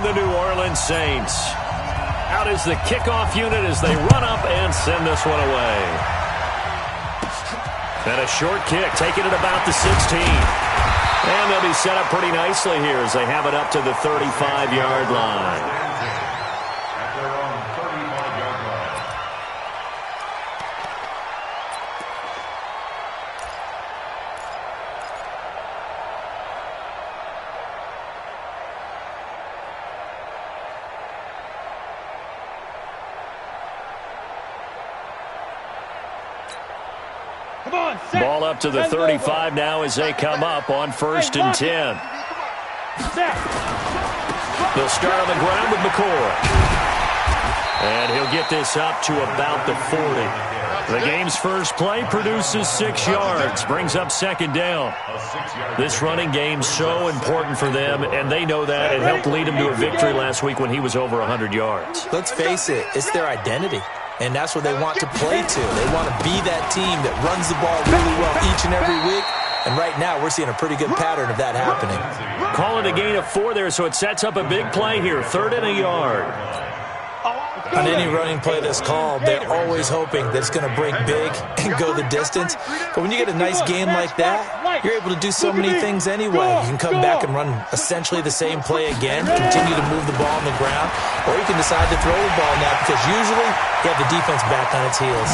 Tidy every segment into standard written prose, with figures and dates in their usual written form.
the New Orleans Saints. Out is the kickoff unit as they run up and send this one away. And a short kick, taking it about the 16. And they'll be set up pretty nicely here as they have it up to the 35-yard line. Ball up to the 35 now as they come up on 1st and 10. They'll start on the ground with McCoy. And he'll get this up to about the 40. The game's first play produces 6 yards, brings up 2nd down. This running game's so important for them, and they know that. It helped lead them to a victory last week when he was over 100 yards. Let's face it, it's their identity. And that's what they want to play to. They want to be that team that runs the ball really well each and every week. And right now, we're seeing a pretty good pattern of that happening. Call it a gain of 4 there, so it sets up a big play here. 3rd and a yard. On any running play that's called, they're always hoping that it's going to break big and go the distance. But when you get a nice game like that, you're able to do so many things anyway. You can come back and run essentially the same play again, continue to move the ball on the ground, or you can decide to throw the ball now because usually you have the defense back on its heels.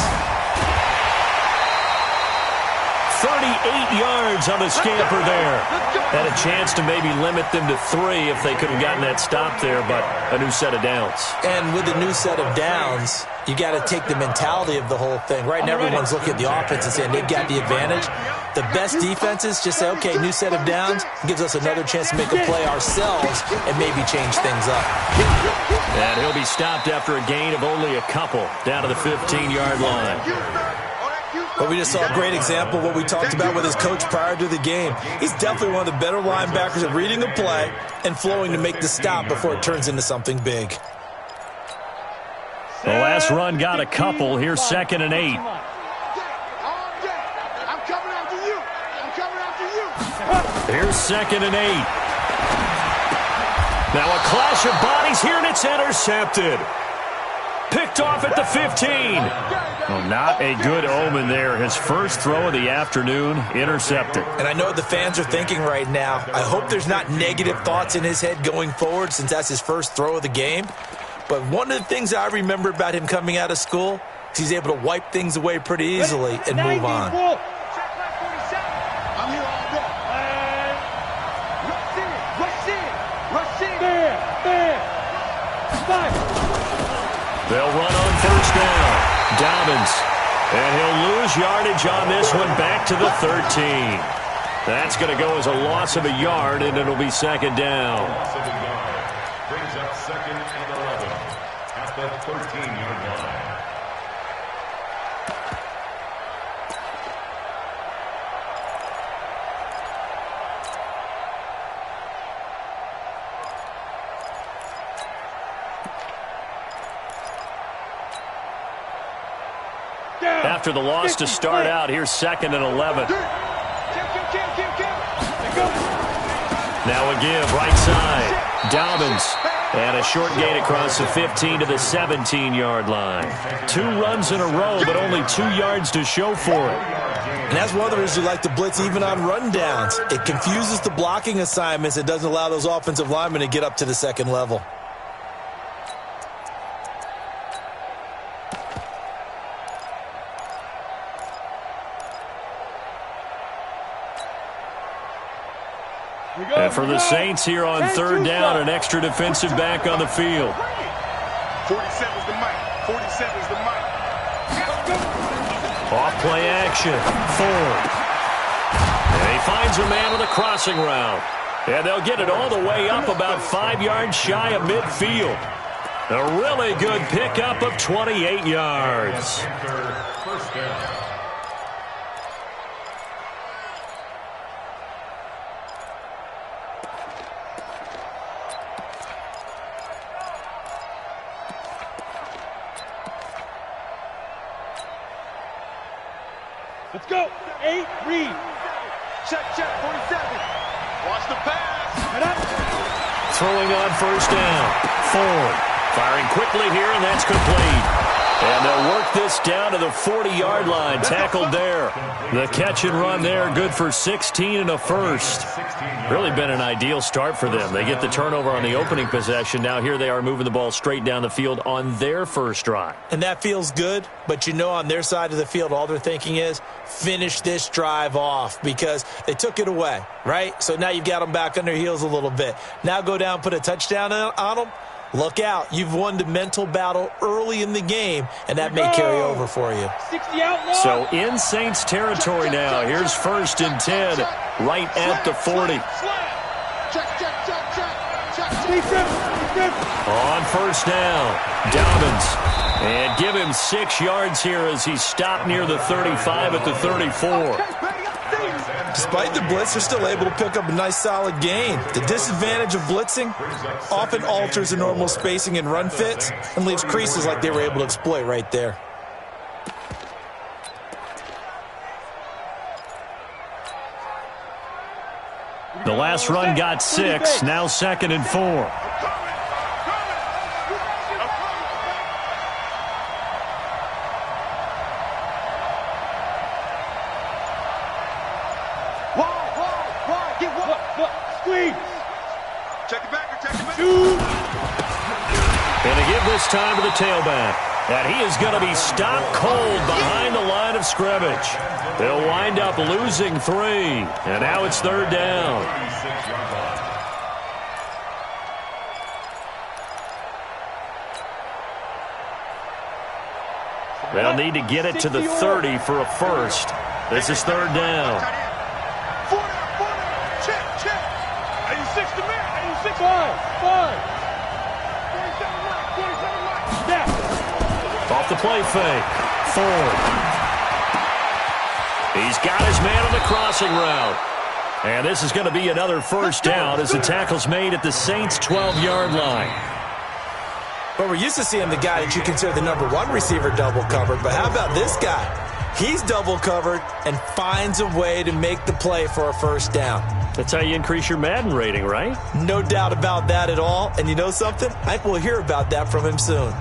38 yards on the scamper there. Had a chance to maybe limit them to 3 if they could have gotten that stop there, but a new set of downs. And with a new set of downs, you got to take the mentality of the whole thing. Right now, everyone's looking at the offense and saying they've got the advantage. The best defenses just say, okay, new set of downs, gives us another chance to make a play ourselves and maybe change things up. And he'll be stopped after a gain of only a couple, down to the 15-yard line. But we just saw a great example of what we talked about with his coach prior to the game. He's definitely one of the better linebackers at reading a play and flowing to make the stop before it turns into something big. The last run got a couple. Here's 2nd and 8. Here's 2nd and 8. Now a clash of bodies here, and it's intercepted. Picked off at the 15. Well, not a good omen there. His first throw of the afternoon, intercepted. And I know what the fans are thinking right now. I hope there's not negative thoughts in his head going forward since that's his first throw of the game. But one of the things I remember about him coming out of school is he's able to wipe things away pretty easily and move on. They'll run on 1st down. Dobbins. And he'll lose yardage on this one back to the 13. That's going to go as a loss of a yard, and it'll be 2nd down. Brings up 2nd and 11 at the 13-yard line. After the loss to start out, here's 2nd and 11. Now a give, right side. Dobbins. And a short gain across the 15 to the 17-yard line. 2 runs in a row, but only 2 yards to show for it. And that's one of the reasons you like to blitz even on rundowns. It confuses the blocking assignments. It doesn't allow those offensive linemen to get up to the 2nd level. And for the Saints here on 3rd down, an extra defensive back on the field. 47's the mic. 47's the mic. Off play action. Ford. And he finds a man on the crossing route. And they'll get it all the way up about 5 yards shy of midfield. A really good pickup of 28 yards. First down. Let's go. 8, read. Check, 47. Watch the pass. throwing on first down. Ford firing quickly here, and that's complete. And they'll work this down to the 40-yard line. Tackled there. The catch and run there, good for 16 and a first. Really been an ideal start for them. They get the turnover on the opening possession. Now here they are moving the ball straight down the field on their first drive. And that feels good, but you know on their side of the field all they're thinking is finish this drive off because they took it away, right? So now you've got them back on their heels a little bit. Now go down, put a touchdown on them. Look out. You've won the mental battle early in the game, and that may carry over for you. So in Saints territory now. Here's 1st and 10 right at the 40. On first down, Dobbins. And give him 6 yards here as he's stopped near the 35 at the 34. Despite the blitz, they're still able to pick up a nice solid gain. The disadvantage of blitzing often alters the normal spacing and run fits and leaves creases like they were able to exploit right there. The last run got 6, now 2nd and 4. And to give this time to the tailback. And he is going to be stopped cold behind the line of scrimmage. They'll wind up losing 3. And now it's 3rd down. They'll need to get it to the 30 for a first. This is 3rd down. Off the play fake. Ford. He's got his man on the crossing route. And this is going to be another first down as the tackle's made at the Saints' 12-yard line. But we're used to seeing the guy that you consider the #1 receiver double covered. But how about this guy? He's double covered and finds a way to make the play for a first down. That's how you increase your Madden rating, right? No doubt about that at all. And you know something? I think we'll hear about that from him soon.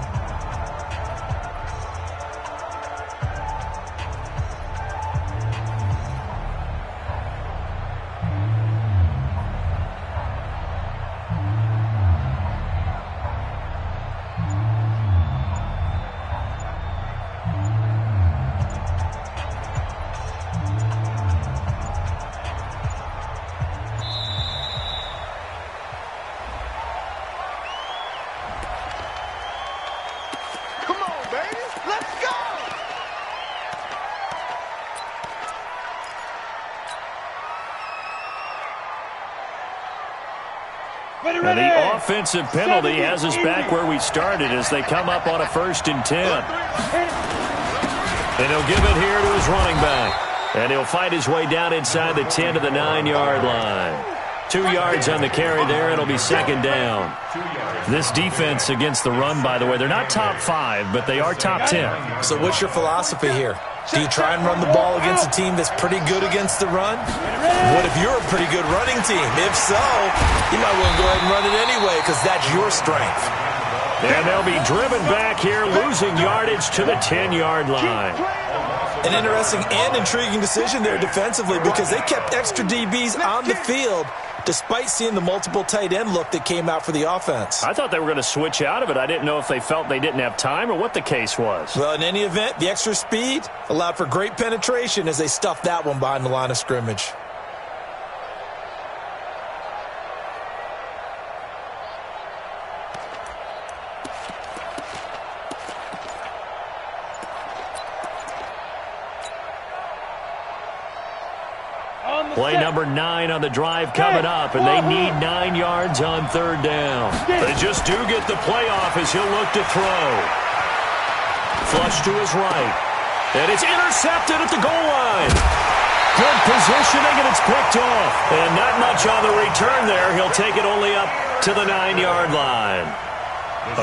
And the offensive penalty has us back where we started as they come up on a 1st and 10. And he'll give it here to his running back. And he'll fight his way down inside the 10 to the 9-yard line. 2 yards on the carry there. It'll be 2nd down. This defense against the run, by the way, they're not top 5, but they are top 10. So what's your philosophy here? Do you try and run the ball against a team that's pretty good against the run? What if you're a pretty good running team? If so, you might want to go ahead and run it anyway because that's your strength. And they'll be driven back here, losing yardage to the 10-yard line. An interesting and intriguing decision there defensively because they kept extra DBs on the field despite seeing the multiple tight end look that came out for the offense. I thought they were going to switch out of it. I didn't know if they felt they didn't have time or what the case was. Well, in any event, the extra speed allowed for great penetration as they stuffed that one behind the line of scrimmage. Play number 9 on the drive coming up, and they need 9 yards on 3rd down. They just do get the playoff as he'll look to throw. Flush to his right. And it's intercepted at the goal line. Good positioning, and it's picked off. And not much on the return there. He'll take it only up to the 9-yard line.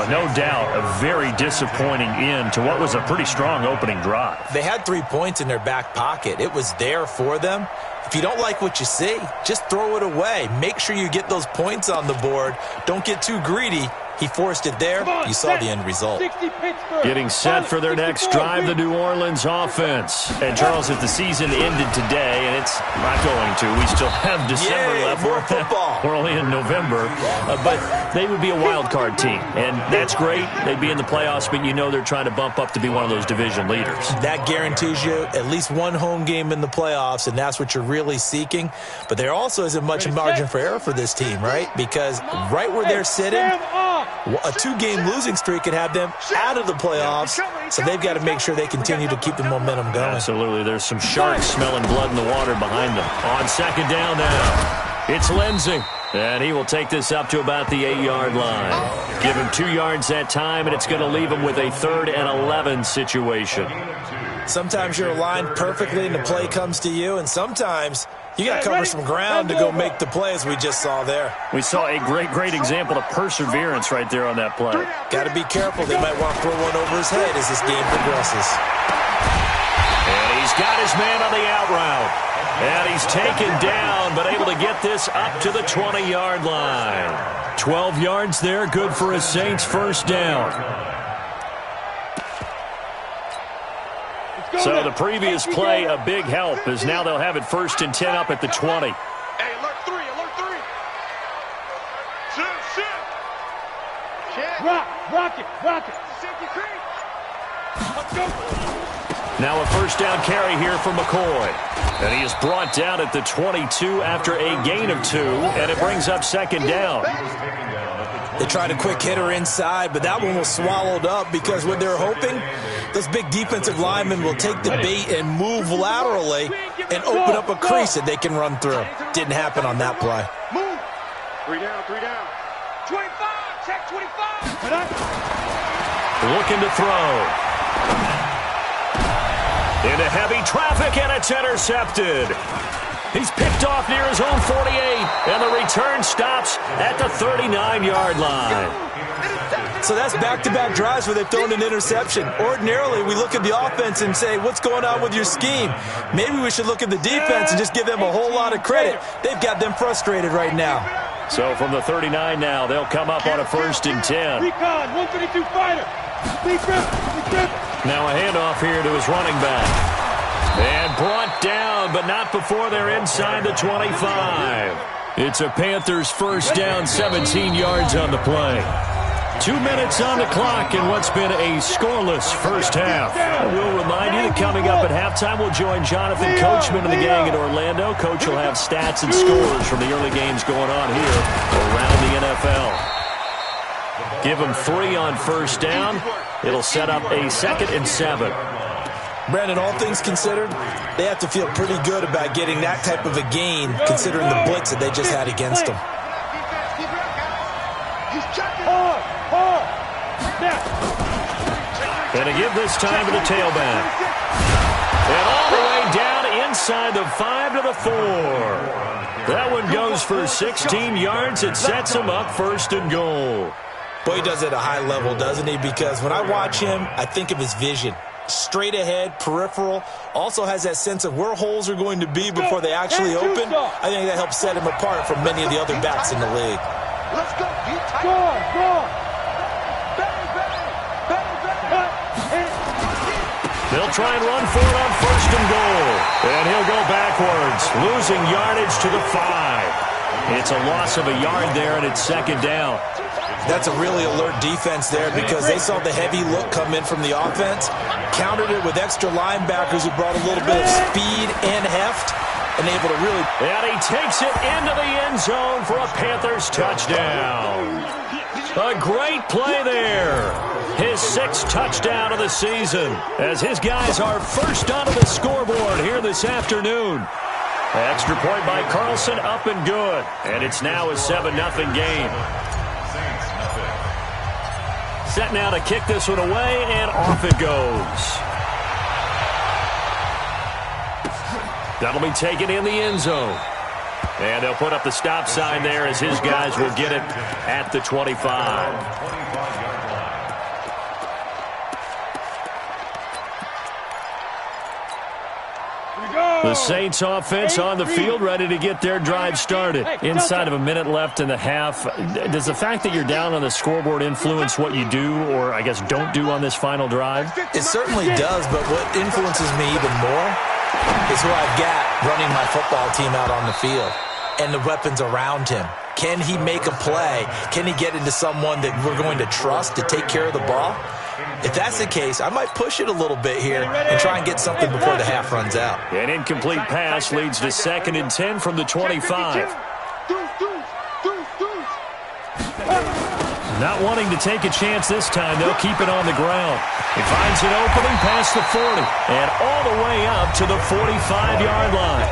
No doubt a very disappointing end to what was a pretty strong opening drive. They had 3 points in their back pocket. It was there for them. If you don't like what you see, just throw it away. Make sure you get those points on the board. Don't get too greedy. He forced it there. You saw the end result. Getting set for their next drive, the New Orleans offense. And, Charles, if the season ended today, and it's not going to, we still have December left. More football. We're only in November. But they would be a wild card team. And that's great. They'd be in the playoffs, but you know they're trying to bump up to be one of those division leaders. That guarantees you at least one home game in the playoffs, and that's what you're really seeking. But there also isn't much margin for error for this team, right? Because right where they're sitting, a two-game losing streak could have them out of the playoffs, so they've got to make sure they continue to keep the momentum going. Absolutely. There's some sharks smelling blood in the water behind them. On second down now, it's Lindsey, and he will take this up to about the 8-yard line. Give him 2 yards that time, and it's going to leave him with a 3rd and 11 situation. Sometimes you're aligned perfectly and the play comes to you, and sometimes you got to cover some ground to go make the play, as we just saw there. We saw a great example of perseverance right there on that play. Got to be careful. They might want to throw one over his head as this game progresses. And he's got his man on the out route. And he's taken down, but able to get this up to the 20-yard line. 12 yards there, good for a Saints first down. So the previous play, a big help, as now they'll have it 1st and 10 up at the 20. Hey, alert 3, alert 3. Sit. Check. Rock it. Safety creep. Let's go. Now a first down carry here for McCoy. And he is brought down at the 22 after a gain of 2, and it brings up 2nd down. They tried a quick hitter inside, but that one was swallowed up because what they're hoping, those big defensive linemen will take the bait and move laterally and open up a crease that they can run through. Didn't happen on that play. Move. 3 down. 25, check 25. Looking to throw. Into heavy traffic, and it's intercepted. He's picked off near his own 48, and the return stops at the 39-yard line. So that's back-to-back drives where they've thrown an interception. Ordinarily, we look at the offense and say, what's going on with your scheme? Maybe we should look at the defense and just give them a whole lot of credit. They've got them frustrated right now. So from the 39 now, they'll come up on a 1st and 10. Recon, 132 fighter. Now a handoff here to his running back. And brought down, but not before they're inside the 25. It's a Panthers first down, 17 yards on the play. 2 minutes on the clock in what's been a scoreless first half. We'll remind you that coming up at halftime, we'll join Jonathan Coachman and the gang in Orlando. Coach will have stats and scores from the early games going on here around the NFL. Give them 3 on first down. It'll set up a 2nd and 7. Brandon, all things considered, they have to feel pretty good about getting that type of a gain, considering the blitz that they just had against them. And to give this time to the tailback. And all the way down inside the 5 to the 4. That one goes for 16 yards. It sets him up 1st and goal. Boy, he does it at a high level, doesn't he? Because when I watch him, I think of his vision. Straight ahead, peripheral, also has that sense of where holes are going to be before they actually open. I think that helps set him apart from many of the other backs in the league. Let's go. Go. They'll try and run for it on 1st and goal. And he'll go backwards, losing yardage to the 5. It's a loss of a yard there, and it's 2nd down. That's a really alert defense there because they saw the heavy look come in from the offense, countered it with extra linebackers who brought a little bit of speed and heft, and able to really... And he takes it into the end zone for a Panthers touchdown. A great play there. His 6th touchdown of the season as his guys are first onto the scoreboard here this afternoon. Extra point by Carlson, up and good. And it's now a 7-0 game. Set now to kick this one away, and off it goes. That'll be taken in the end zone. And they'll put up the stop sign there as his guys will get it at the 25. The Saints offense on the field, ready to get their drive started. Inside of a minute left in the half, does the fact that you're down on the scoreboard influence what you do, or I guess don't do on this final drive? It certainly does, but what influences me even more is who I've got running my football team out on the field and the weapons around him. Can he make a play? Can he get into someone that we're going to trust to take care of the ball? If that's the case, I might push it a little bit here and try and get something before the half runs out. An incomplete pass leads to 2nd and 10 from the 25. Not wanting to take a chance this time, they'll keep it on the ground. He finds an opening past the 40 and all the way up to the 45-yard line.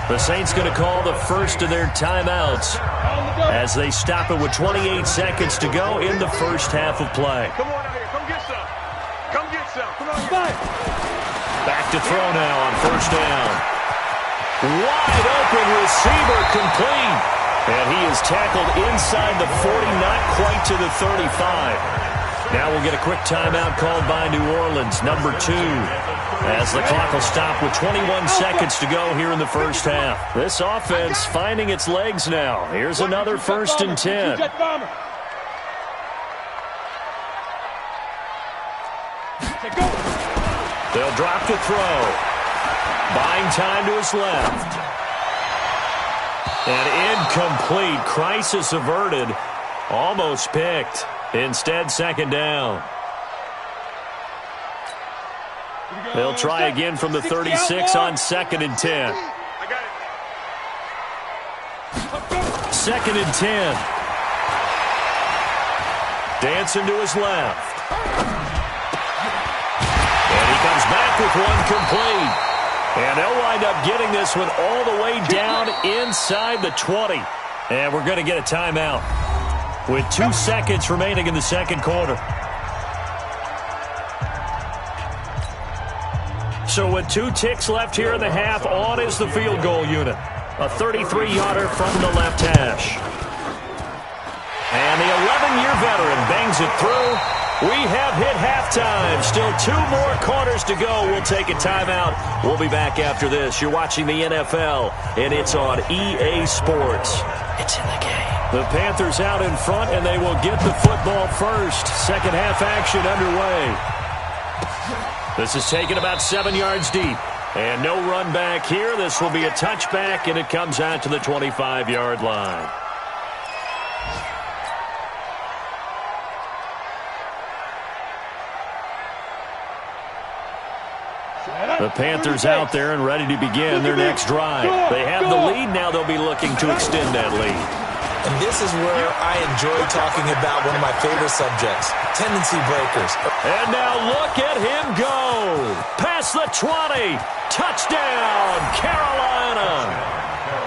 The Saints going to call the first of their timeouts as they stop it with 28 seconds to go in the first half of play. Come on out here. Come get some. Come get some. Come on. Back to throw now on 1st down. Wide open receiver complete. And he is tackled inside the 40, not quite to the 35. Now we'll get a quick timeout called by New Orleans, number 2. As the clock will stop with 21 seconds to go here in the first half. This offense finding its legs now. Here's another 1st and 10. They'll drop to throw. Buying time to his left. And incomplete. Crisis averted. Almost picked. Instead, 2nd down. They'll try again from the 36 on 2nd and 10. 2nd and 10. Dancing to his left. And he comes back with one complete. And they'll wind up getting this one all the way down inside the 20. And we're going to get a timeout with 2 seconds remaining in the second quarter. So with 2 ticks left here in the half, on is the field goal unit. A 33-yarder from the left hash. And the 11-year veteran bangs it through. We have hit halftime. Still 2 more quarters to go. We'll take a timeout. We'll be back after this. You're watching the NFL, and it's on EA Sports. It's in the game. The Panthers out in front, and they will get the football first. Second half action underway. This is taken about 7 yards deep. And no run back here. This will be a touchback, and it comes out to the 25-yard line. The Panthers out there and ready to begin their next drive. They have the lead. Now they'll be looking to extend that lead. And this is where I enjoy talking about one of my favorite subjects, tendency breakers. And now look at him go. Past the 20. Touchdown, Carolina.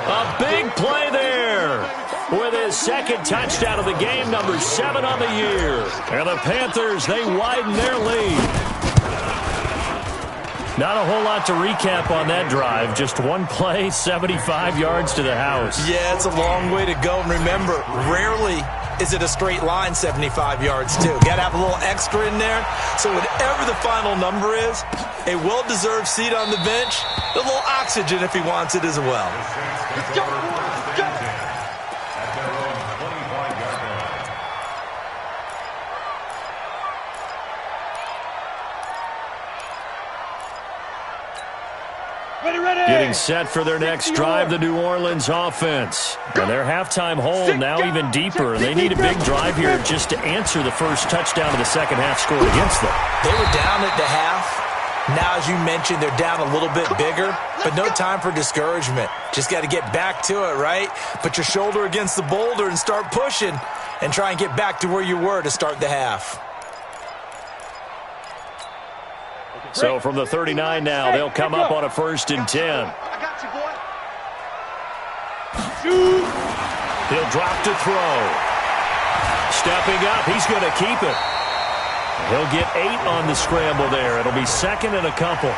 A big play there with his 2nd touchdown of the game, number 7 on the year. And the Panthers, they widen their lead. Not a whole lot to recap on that drive. Just one play, 75 yards to the house. Yeah, it's a long way to go. And remember, rarely is it a straight line 75 yards, too. Got to have a little extra in there. So whatever the final number is, a well-deserved seat on the bench, a little oxygen if he wants it as well. Let's go. Let's go. Getting set for their next drive, the New Orleans offense. And their halftime hole now even deeper. And they need a big drive here just to answer the first touchdown of the second half scored against them. They were down at the half. Now, as you mentioned, they're down a little bit bigger, but no time for discouragement. Just got to get back to it, right? Put your shoulder against the boulder and start pushing and try and get back to where you were to start the half. So from the 39 now, they'll come up on a 1st and 10. I got you, boy. He'll drop to throw. Stepping up, he's going to keep it. He'll get 8 on the scramble there. It'll be 2nd and a couple.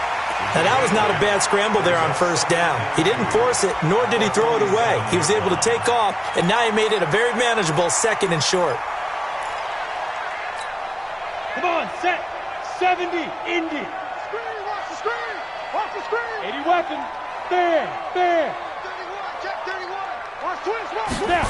Now, that was not a bad scramble there on 1st down. He didn't force it, nor did he throw it away. He was able to take off, and now he made it a very manageable 2nd and short. Come on, set. 70, Indy. Screen, watch the screen. Off the screen. 80 weapon. There. 31. Check 31. On switch. Now.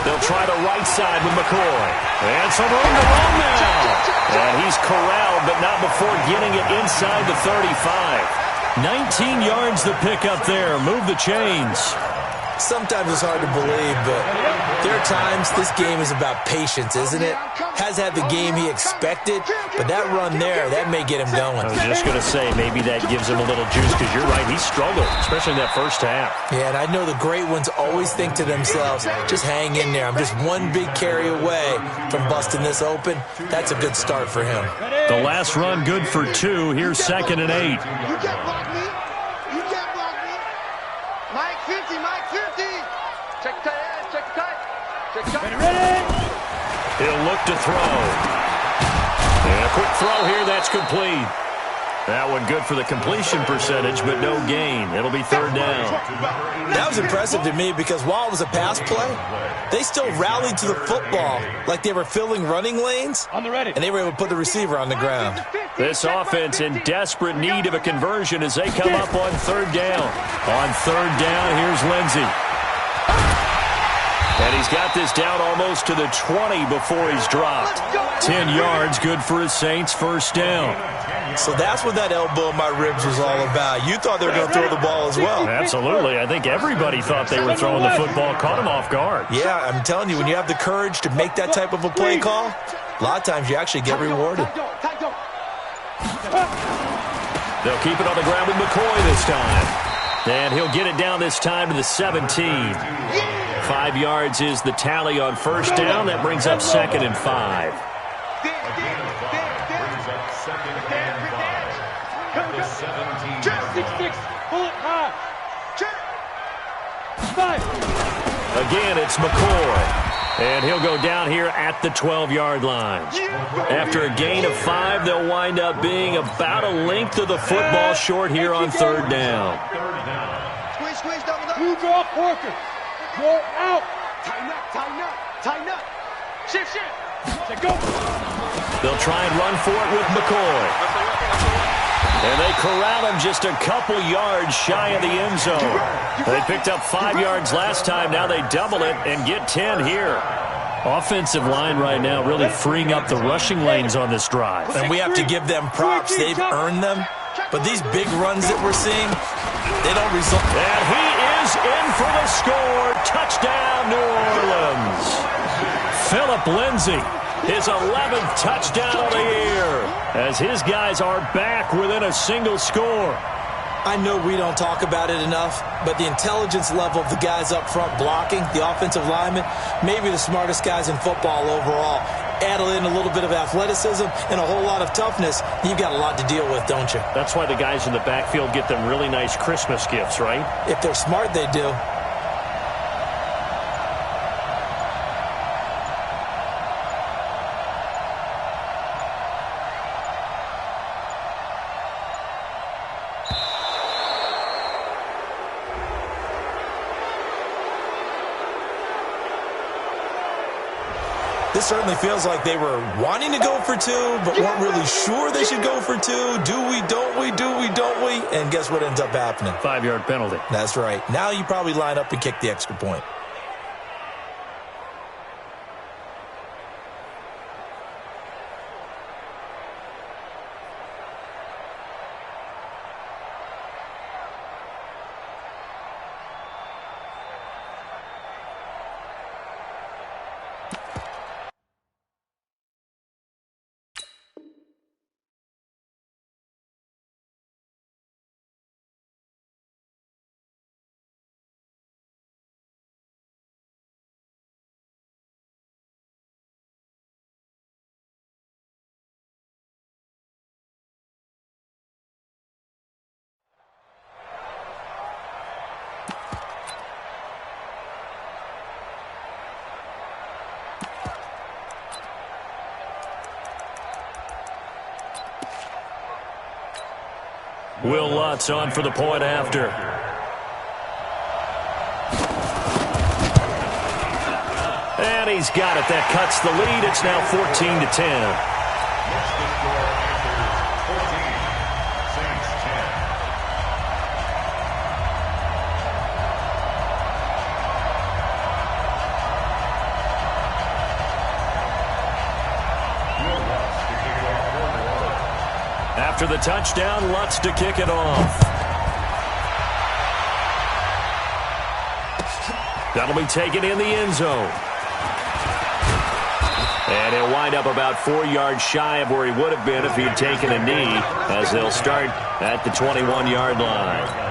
They'll try the right side with McCoy. And some room to run now. And he's corralled, but not before getting it inside the 35. 19 yards to pick up there. Move the chains. Sometimes it's hard to believe, but there are times this game is about patience, isn't it? Has had the game he expected, but that run there, that may get him going. I was just going to say, maybe that gives him a little juice, because you're right, he struggled, especially in that first half. Yeah, and I know the great ones always think to themselves, just hang in there. I'm just one big carry away from busting this open. That's a good start for him. The last run good for 2. Here's 2nd and 8. You can't block me. You can't block me. Mike 50. Check tight. Check tight. Ready. He'll look to throw. And a quick throw here, that's complete. That one good for the completion percentage, but no gain. It'll be 3rd down. That was impressive to me because while it was a pass play, they still rallied to the football like they were filling running lanes, and they were able to put the receiver on the ground. This offense in desperate need of a conversion as they come up on 3rd down. On 3rd down, here's Lindsey. And he's got this down almost to the 20 before he's dropped. 10 yards, good for his Saints, 1st down. So that's what that elbow in my ribs was all about. You thought they were going to throw the ball as well. Absolutely. I think everybody thought they were throwing the football, caught him off guard. Yeah, I'm telling you, when you have the courage to make that type of a play call, a lot of times you actually get rewarded. They'll keep it on the ground with McCoy this time. And he'll get it down this time to the 17. 5 yards is the tally on 1st down. That brings up 2nd and 5. Again, it's McCoy. And he'll go down here at the 12-yard line. After a gain of 5, they'll wind up being about a length of the football short here on 3rd down. Move off, Parker. Go out. Tighten up. Shift. Go. They'll try and run for it with McCoy. And they corral him just a couple yards shy of the end zone. They picked up 5 yards last time. Now they double it and get 10 here. Offensive line right now really freeing up the rushing lanes on this drive. And we have to give them props. They've earned them. But these big runs that we're seeing, they don't result. And he is in for the score. Touchdown, New Orleans. Philip Lindsay, his 11th touchdown of the year, as his guys are back within a single score. I know we don't talk about it enough, but the intelligence level of the guys up front blocking, the offensive linemen, maybe the smartest guys in football overall. Add in a little bit of athleticism and a whole lot of toughness, you've got a lot to deal with, don't you? That's why the guys in the backfield get them really nice Christmas gifts, right? If they're smart, they do. This certainly feels like they were wanting to go for 2, but weren't really sure they should go for 2. Do we, don't we, do we, don't we? And guess what ends up happening? 5-yard penalty. That's right. Now you probably line up and kick the extra point. Will Lutz on for the point after. And he's got it. That cuts the lead. It's now 14-10. After the touchdown, Lutz to kick it off. That'll be taken in the end zone. And he'll wind up about 4 yards shy of where he would have been if he had taken a knee, as they'll start at the 21-yard line.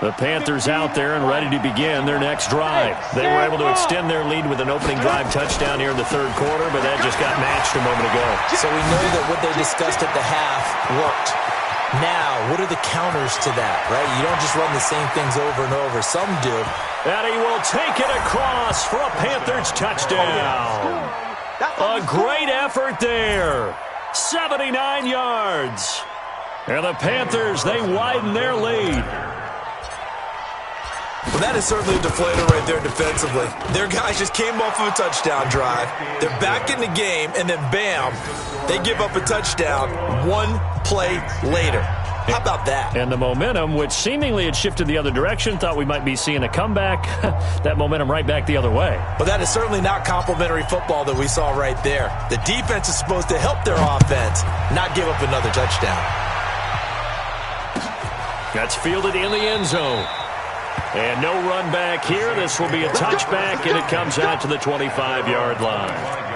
The Panthers out there and ready to begin their next drive. They were able to extend their lead with an opening drive touchdown here in the third quarter, but that just got matched a moment ago. So we know that what they discussed at the half worked. Now, what are the counters to that, right? You don't just run the same things over and over. Some do. And he will take it across for a Panthers touchdown. A great effort there. 79 yards. And the Panthers, they widen their lead. Well, that is certainly a deflator right there defensively. Their guys just came off of a touchdown drive. They're back in the game, and then bam, they give up a touchdown 1 play later. How about that? And the momentum, which seemingly had shifted the other direction, thought we might be seeing a comeback. That momentum right back the other way. But that is certainly not complimentary football that we saw right there. The defense is supposed to help their offense, not give up another touchdown. That's fielded in the end zone. And no run back here. This will be a touchback, and it comes out to the 25-yard line.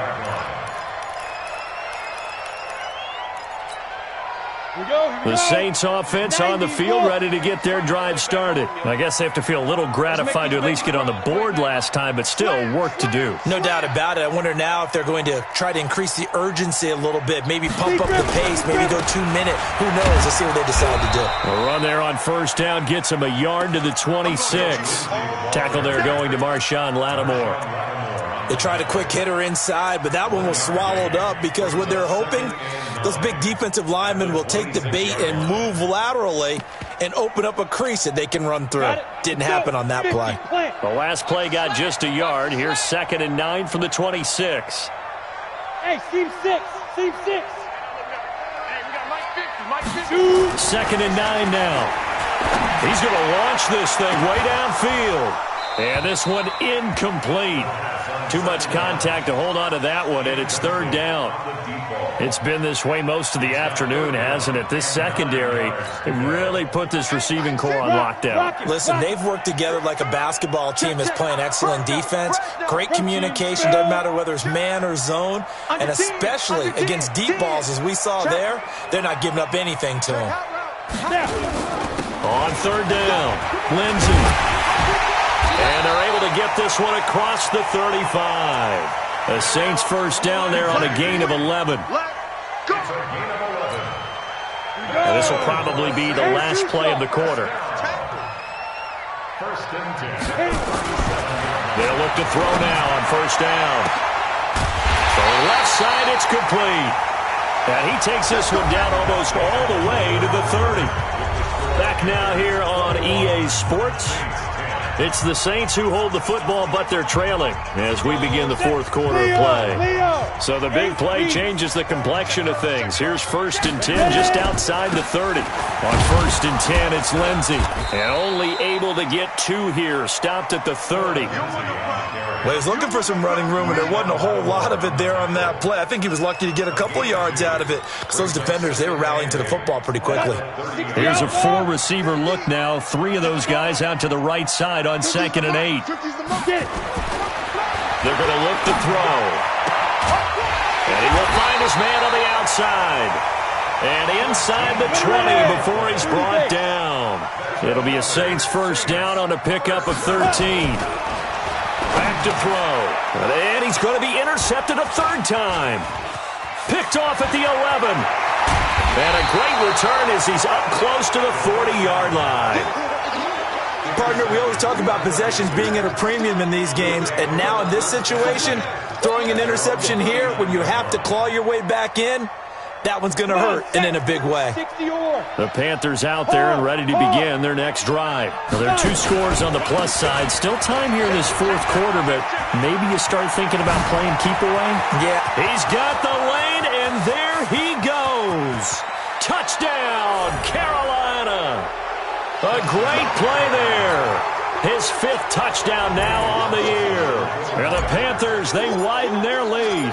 The Saints offense on the field, ready to get their drive started. I guess they have to feel a little gratified to at least get on the board last time, but still work to do. No doubt about it. I wonder now if they're going to try to increase the urgency a little bit, maybe pump up the pace, maybe go 2 minute. Who knows? Let's see what they decide to do. A run there on first down gets him a yard to the 26. Tackle there going to Marshawn Lattimore. They tried a quick hitter inside, but that one was swallowed up because what they're hoping, those big defensive linemen will take the bait and move laterally and open up a crease that they can run through. Didn't happen on that play. The last play got just a yard. Here's 2nd and 9 from the 26. Hey, Steve 6. Steve 6. Hey, we got Mike 50. 2nd and 9 now. He's going to launch this thing way downfield. And this one incomplete. Too much contact to hold on to that one, and it's 3rd down. It's been this way most of the afternoon, hasn't it? This secondary, they really put this receiving core on lockdown. Listen, they've worked together like a basketball team that's playing excellent defense. Great communication, doesn't matter whether it's man or zone. And especially against deep balls, as we saw there, they're not giving up anything to them. On 3rd down, Lindsey. And they're able to get this one across the 35. The Saints first down there on a gain of 11. And this will probably be the last play of the quarter. They'll look to throw now on first down. So left side, it's complete. And he takes this one down almost all the way to the 30. Back now here on EA Sports. It's the Saints who hold the football, but they're trailing as we begin the 4th quarter of play. So the big play changes the complexion of things. Here's 1st and 10 just outside the 30. On 1st and 10, it's Lindsey. And only able to get 2 here, stopped at the 30. Well, he was looking for some running room, and there wasn't a whole lot of it there on that play. I think he was lucky to get a couple of yards out of it because those defenders, they were rallying to the football pretty quickly. Here's a 4-receiver look now. 3 of those guys out to the right side on 2nd and 8. They're going to look to throw. And he will find his man on the outside. And inside the 20 before he's brought down. It'll be a Saints first down on a pickup of 13. Back to throw. And he's going to be intercepted a 3rd time. Picked off at the 11. And a great return as he's up close to the 40-yard line. Partner, we always talk about possessions being at a premium in these games, and now in this situation, throwing an interception here when you have to claw your way back in, that one's going to hurt, and in a big way. The Panthers out there and ready to begin their next drive. Now, there are 2 scores on the plus side. Still time here in this 4th quarter, but maybe you start thinking about playing keep away? Yeah. He's got the lane, and there he goes. Touchdown, Carolina. A great play there. His 5th touchdown now on the year. And the Panthers, they widen their lead.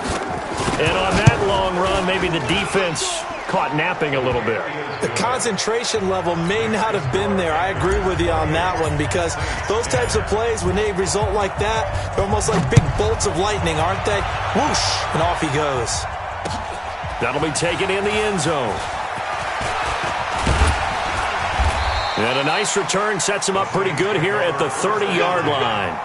And on that long run, maybe the defense caught napping a little bit. The concentration level may not have been there. I agree with you on that one, because those types of plays, when they result like that, they're almost like big bolts of lightning, aren't they? Whoosh, and off he goes. That'll be taken in the end zone. And a nice return sets him up pretty good here at the 30-yard line.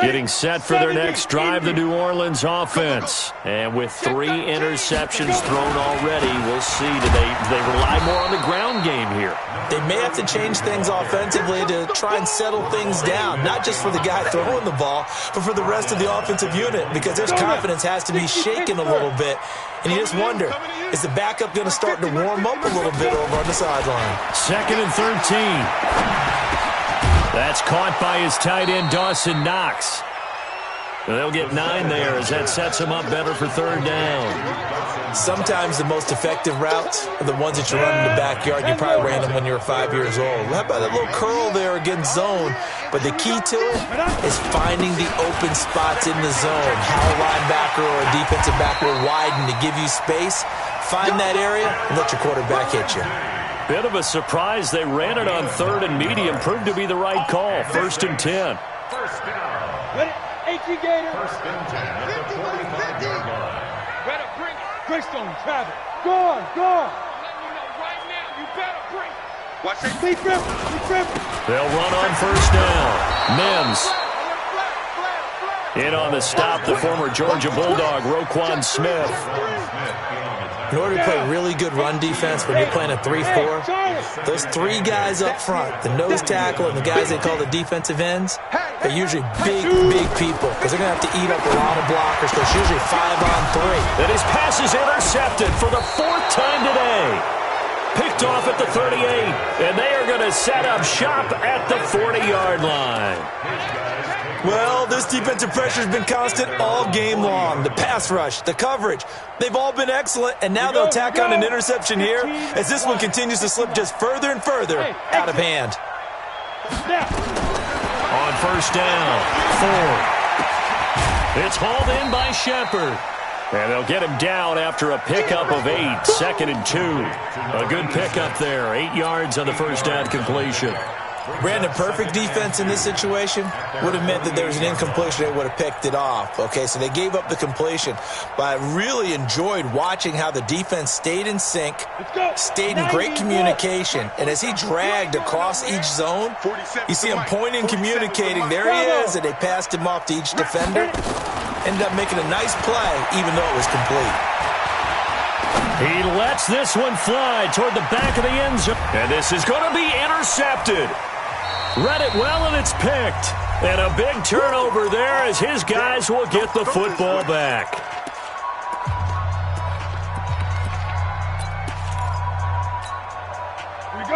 Getting set for their next drive, the New Orleans offense. And with 3 interceptions thrown already, we'll see. Do they rely more on the ground game here? They may have to change things offensively to try and settle things down, not just for the guy throwing the ball, but for the rest of the offensive unit, because their confidence has to be shaken a little bit. And you just wonder, is the backup going to start to warm up a little bit over on the sideline? 2nd and 13. That's caught by his tight end, Dawson Knox. They'll get 9 there as that sets him up better for 3rd down. Sometimes the most effective routes are the ones that you run in the backyard. You probably ran them when you were 5 years old. How about that little curl there against zone? But the key to it is finding the open spots in the zone. How a linebacker or a defensive back will widen to give you space. Find that area and let your quarterback hit you. Bit of a surprise. They ran it on 3rd and medium. Proved to be the right call. 1st and 10. First down. Ready? 18 Gator. First and 10 at the 40-yard line. Better bring it. Greystone, travel. Go on, go on. Let me know right now. You better bring it. Watch it. Be careful, be careful. They'll run on 1st down. Mims. In on the stop, the former Georgia Bulldog, Roquan Smith. In order to play really good run defense when you're playing a 3-4, those 3 guys up front, the nose tackle and the guys they call the defensive ends, are usually big people, because they're going to have to eat up a lot of blockers, because it's usually 5-on-3. And his pass is intercepted for the 4th time today. Picked off at the 38, and they are going to set up shop at the 40-yard line. Well, this defensive pressure has been constant all game long. The pass rush, the coverage, they've all been excellent, and now they'll tack on an interception here as this one continues to slip just further and further out of hand. On 1st down, Ford. It's hauled in by Shepard. And they'll get him down after a pickup of 8, 2nd and 2. A good pickup there, 8 yards on the 1st down completion. Brandon, perfect defense in this situation would have meant that there was an incompletion. They would have picked it off. Okay, so they gave up the completion. But I really enjoyed watching how the defense stayed in sync, stayed in great communication. And as he dragged across each zone, you see him pointing, communicating. There he is, and they passed him off to each defender. Ended up making a nice play, even though it was complete. He lets this one fly toward the back of the end zone. And this is going to be intercepted. Read it well, and it's picked. And a big turnover there as his guys will get the football back.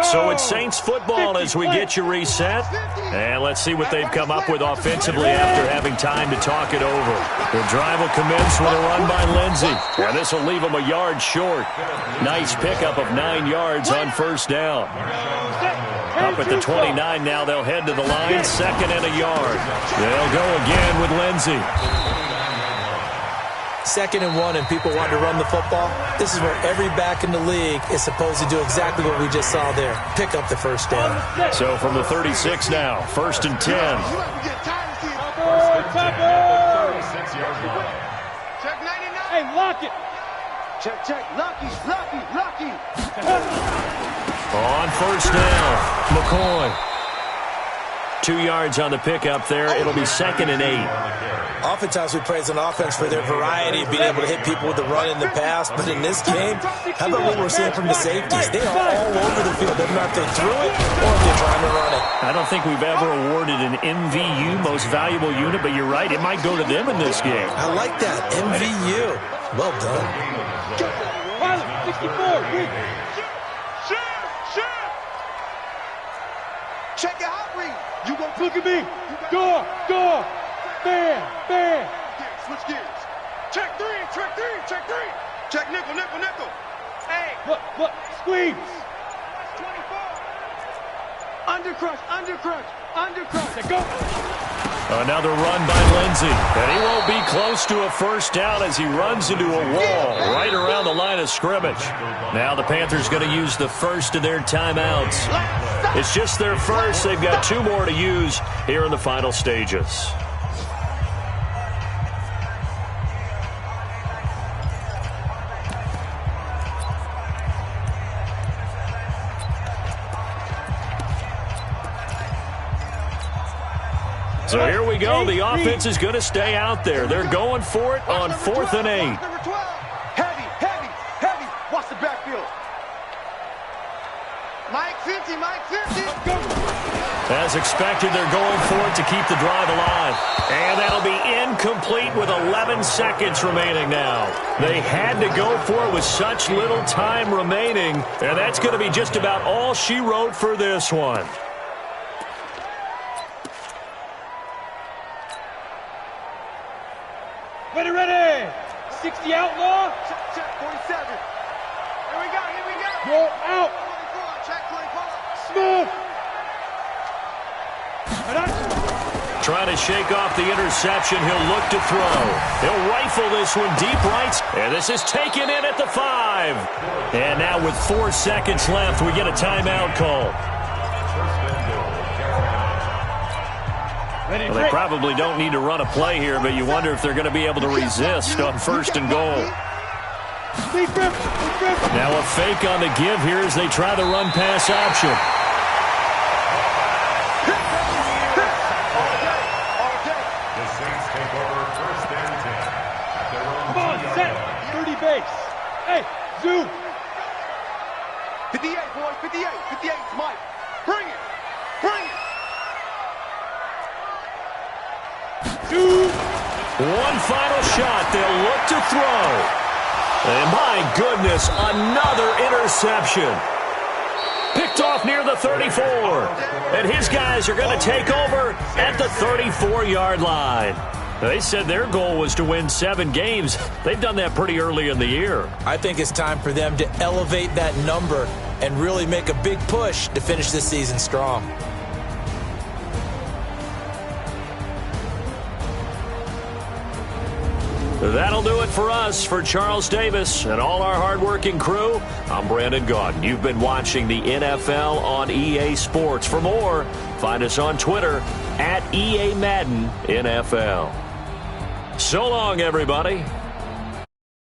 So it's Saints football as we get you reset. And let's see what they've come up with offensively after having time to talk it over. The drive will commence with a run by Lindsey. And this will leave them a yard short. Nice pickup of 9 yards on 1st down. Up at the 29 now, they'll head to the line, 2nd and a yard. They'll go again with Lindsey. 2nd and 1 and people want to run the football. This is where every back in the league is supposed to do exactly what we just saw there. Pick up the 1st down. So from the 36 now, 1st and 10. Hey, lock it. Check. Lucky. On 1st down, McCoy. 2 yards on the pickup there. It'll be 2nd and 8. Oftentimes we praise an offense for their variety of being able to hit people with the run in the pass. But in this game, how about what we're seeing from the safeties? They are all over the field. Doesn't matter if they threw it or if they're trying to run it. I don't think we've ever awarded an MVU, most valuable unit, but you're right. It might go to them in this game. I like that. MVU. Well done. Pilot, 64, Check your hot read. You go look at me. Go. Man. Switch gears. Check three. Check nickel. Hey. Look. Squeeze. 24. Undercrush. Go. Another run by Lindsey. And he won't be close to a first down as he runs into a wall right around the line of scrimmage. Now the Panthers going to use the first of their timeouts. It's just their first. They've got 2 more to use here in the final stages. So here we go. The offense is going to stay out there. They're going for it on 4th and 8. Number 12. Heavy. Watch the backfield. Mike 50. As expected, they're going for it to keep the drive alive. And that'll be incomplete with 11 seconds remaining now. They had to go for it with such little time remaining. And that's going to be just about all she wrote for this one. Ready. 60 outlaw. Check 47. Here we go. Go out. 24. Check 24. Smooth. Trying to shake off the interception. He'll look to throw. He'll rifle this one deep right. And this is taken in at the 5. And now with 4 seconds left, we get a timeout call. Well, they probably don't need to run a play here, but you wonder if they're going to be able to resist on 1st and goal. Now a fake on the give here as they try the run-pass option. The Saints take over 1st and 10 at their own Come on, 2-yard set. line. 30 base. Hey, zoom. 58, boys. 58. Mike. Bring it. One final shot. They'll look to throw. And my goodness, another interception. Picked off near the 34. And his guys are going to take over at the 34-yard line. They said their goal was to win 7 games. They've done that pretty early in the year. I think it's time for them to elevate that number and really make a big push to finish this season strong. That'll do it for us. For Charles Davis and all our hardworking crew, I'm Brandon Gaudin. You've been watching the NFL on EA Sports. For more, find us on Twitter @EA Madden NFL. So long, everybody.